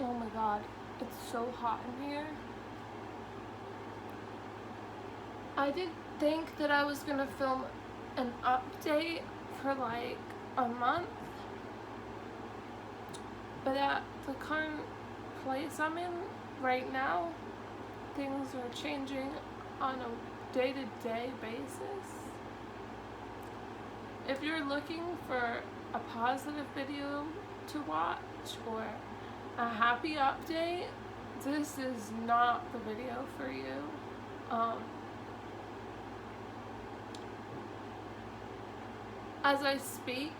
Oh my god, it's so hot in here. I didn't think that I was gonna film an update for like a month, but at the current place I'm in right now, things are changing on a day-to-day basis. If you're looking for a positive video to watch or a happy update, this is not the video for you. As I speak,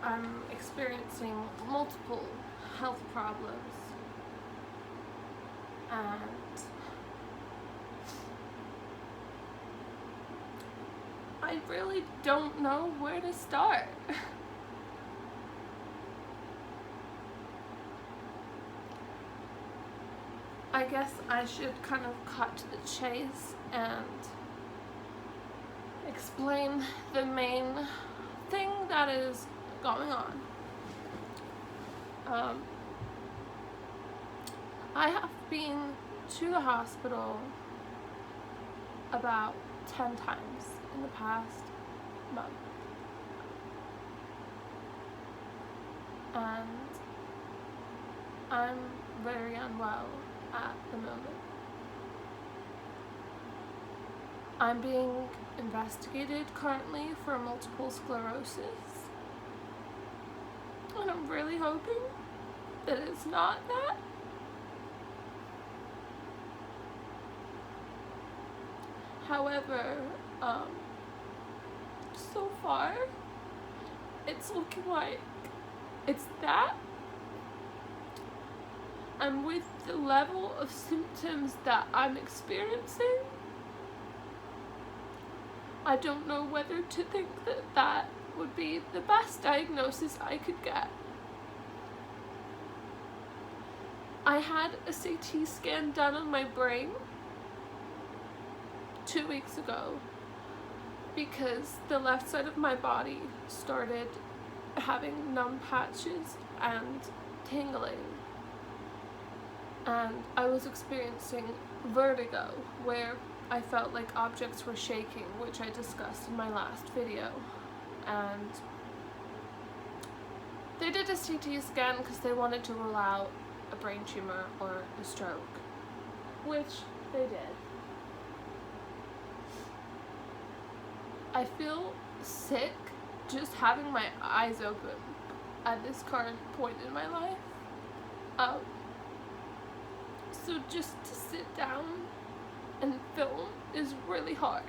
I'm experiencing multiple health problems, and I really don't know where to start. I guess I should kind of cut to the chase and explain the main thing that is going on. I have been to the hospital about 10 times in the past month, and I'm very unwell at the moment. I'm being investigated currently for multiple sclerosis, and I'm really hoping that it's not that. However, so far, it's looking like it's that. And with the level of symptoms that I'm experiencing, I don't know whether to think that that would be the best diagnosis I could get. I had a CT scan done on my brain 2 weeks ago because the left side of my body started having numb patches and tingling, and I was experiencing vertigo where I felt like objects were shaking, which I discussed in my last video. And they did a CT scan because they wanted to rule out a brain tumor or a stroke, which they did. I feel sick just having my eyes open at this current point in my life. So just to sit down and film is really hard.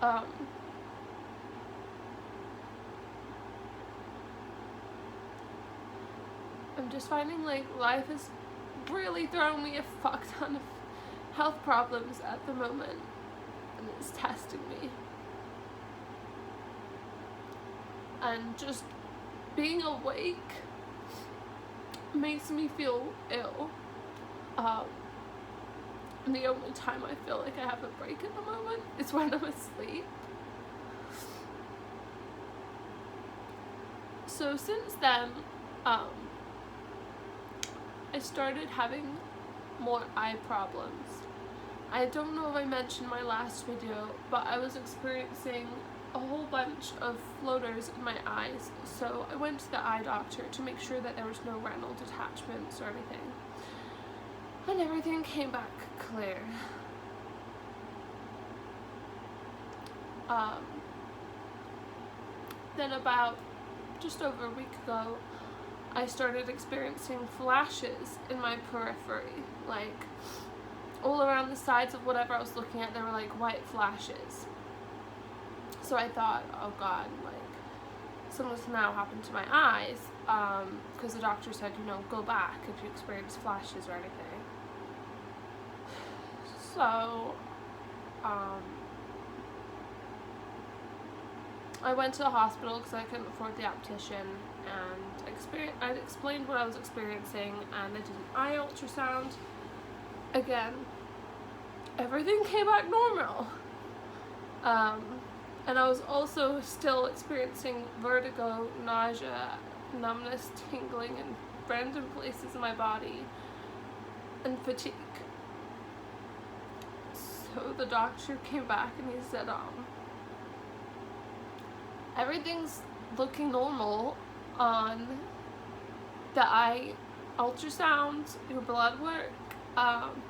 I'm just finding like life is really throwing me a fuck ton of health problems at the moment, and it's testing me. And just being awake makes me feel ill. And the only time I feel like I have a break at the moment is when I'm asleep. So since then, I started having more eye problems. I don't know if I mentioned in my last video, but I was experiencing a whole bunch of floaters in my eyes, so I went to the eye doctor to make sure that there was no retinal detachments or anything, and everything came back clear. Then about just over a week ago, I started experiencing flashes in my periphery, like all around the sides of whatever I was looking at. There were like white flashes. So I thought, oh god, like something's now happened to my eyes, because the doctor said, you know, go back if you experience flashes or anything. So I went to the hospital because I couldn't afford the optician, and I explained what I was experiencing, and they did an eye ultrasound. Again, everything came back normal. And I was also still experiencing vertigo, nausea, numbness, tingling, and random places in my body, and fatigue. So the doctor came back and he said, everything's looking normal on the eye ultrasound, your blood work, and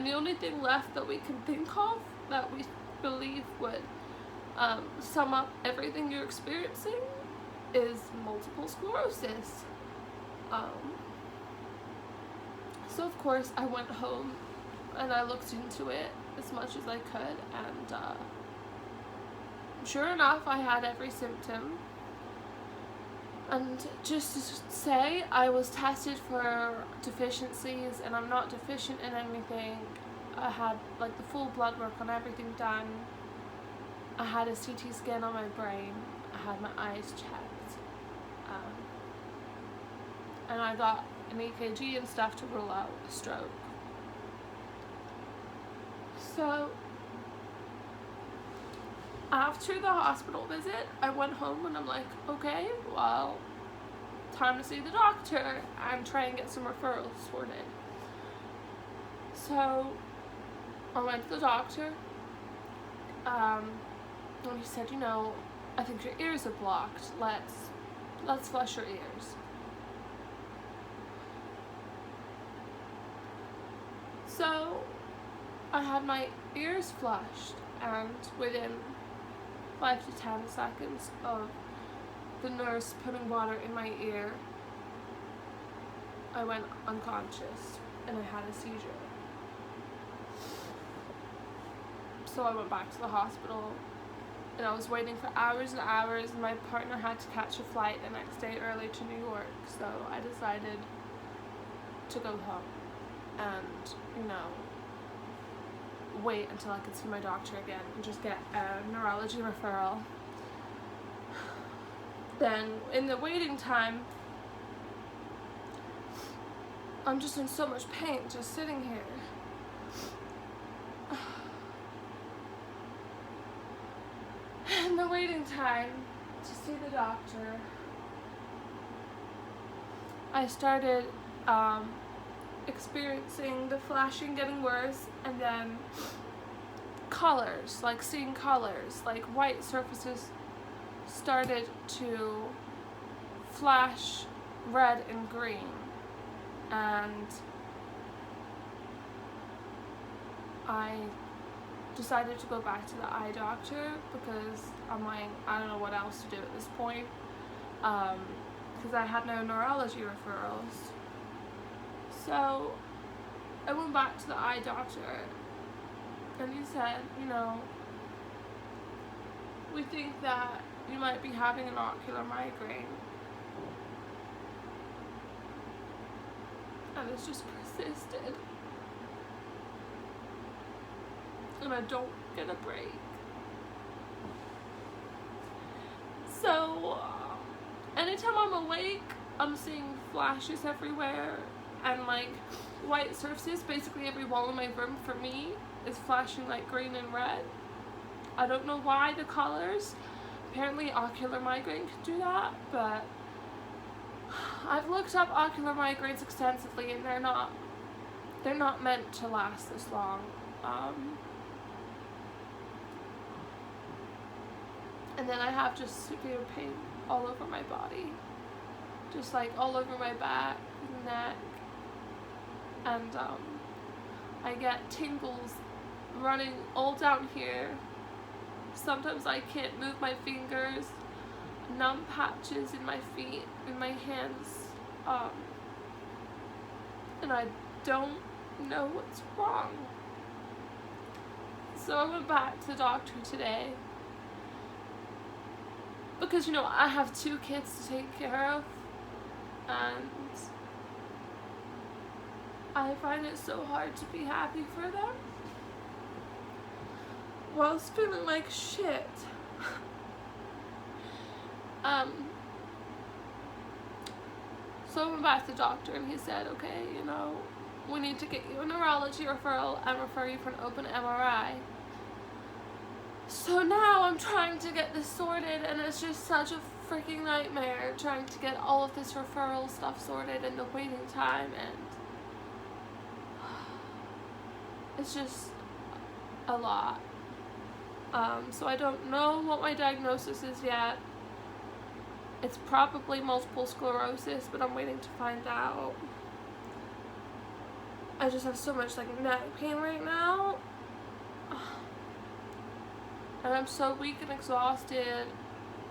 the only thing left that we can think of that we believe would sum up everything you're experiencing is multiple sclerosis. So of course I went home and I looked into it as much as I could, and sure enough, I had every symptom. And just to say, I was tested for deficiencies, and I'm not deficient in anything. I had like the full blood work on everything done. I had a CT scan on my brain. I had my eyes checked. And I got an EKG and stuff to rule out a stroke. So after the hospital visit, I went home and I'm like, okay, well, time to see the doctor and try and get some referrals sorted. So I went to the doctor, and he said, I think your ears are blocked. Let's flush your ears. So I had my ears flushed, and within 5 to 10 seconds of the nurse putting water in my ear, I went unconscious and I had a seizure. So I went back to the hospital and I was waiting for hours and hours, and my partner had to catch a flight the next day early to New York, so I decided to go home and, wait until I could see my doctor again and just get a neurology referral. Then in the waiting time, I'm just in so much pain just sitting here. In the waiting time to see the doctor, I started experiencing the flashing getting worse, and then colors, like seeing colors, like white surfaces started to flash red and green, and I decided to go back to the eye doctor because I'm like, I don't know what else to do at this point, because I had no neurology referrals. So I went back to the eye doctor and he said, we think that you might be having an ocular migraine. And it's just persisted. And I don't get a break. So anytime I'm awake, I'm seeing flashes everywhere and like white surfaces. Basically every wall in my room for me is flashing like green and red. I don't know why the colors. Apparently ocular migraine can do that, but I've looked up ocular migraines extensively and they're not meant to last this long. And then I have just severe pain all over my body, just like all over my back, neck, and I get tingles running all down here. Sometimes I can't move my fingers, numb patches in my feet, in my hands, and I don't know what's wrong. So I went back to the doctor today because, I have 2 kids to take care of, and I find it so hard to be happy for them whilst feeling like shit. So I went back to the doctor and he said, okay, we need to get you a neurology referral and refer you for an open MRI. So now I'm trying to get this sorted, and it's just such a freaking nightmare trying to get all of this referral stuff sorted and the waiting time, and it's just a lot. So I don't know what my diagnosis is yet. It's probably multiple sclerosis, but I'm waiting to find out. I just have so much like neck pain right now. And I'm so weak and exhausted.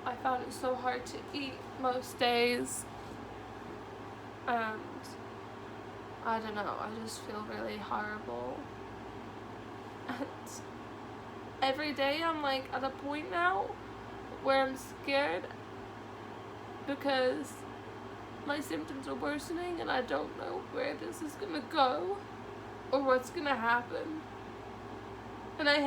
I found it so hard to eat most days. And I don't know, I just feel really horrible. And every day I'm like at a point now where I'm scared because my symptoms are worsening and I don't know where this is gonna go or what's gonna happen. And I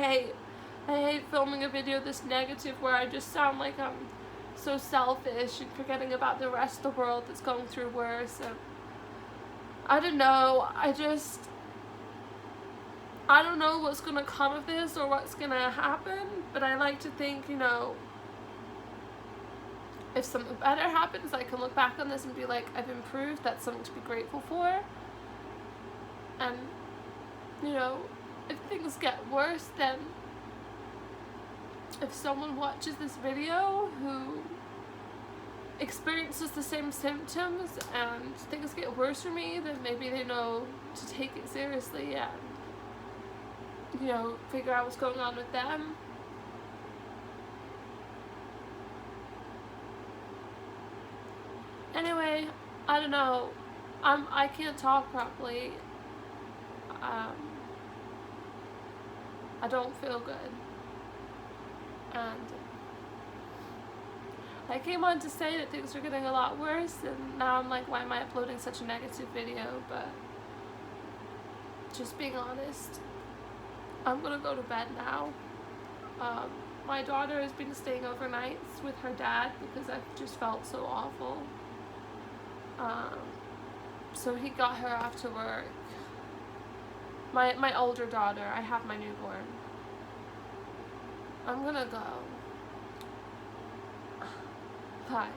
hate filming a video this negative where I just sound like I'm so selfish and forgetting about the rest of the world that's going through worse. And I don't know, I don't know what's gonna come of this or what's gonna happen, but I like to think, you know, if something better happens, I can look back on this and be like, I've improved, that's something to be grateful for. And, you know, if things get worse, then if someone watches this video who experiences the same symptoms and things get worse for me, then maybe they know to take it seriously and, you know, figure out what's going on with them. Anyway, I don't know. I can't talk properly. I don't feel good. And I came on to say that things are getting a lot worse, and now I'm like, why am I uploading such a negative video? But just being honest, I'm gonna go to bed now. My daughter has been staying overnights with her dad because I've just felt so awful. So he got her after work. My older daughter, I have my newborn. I'm gonna go. Bye.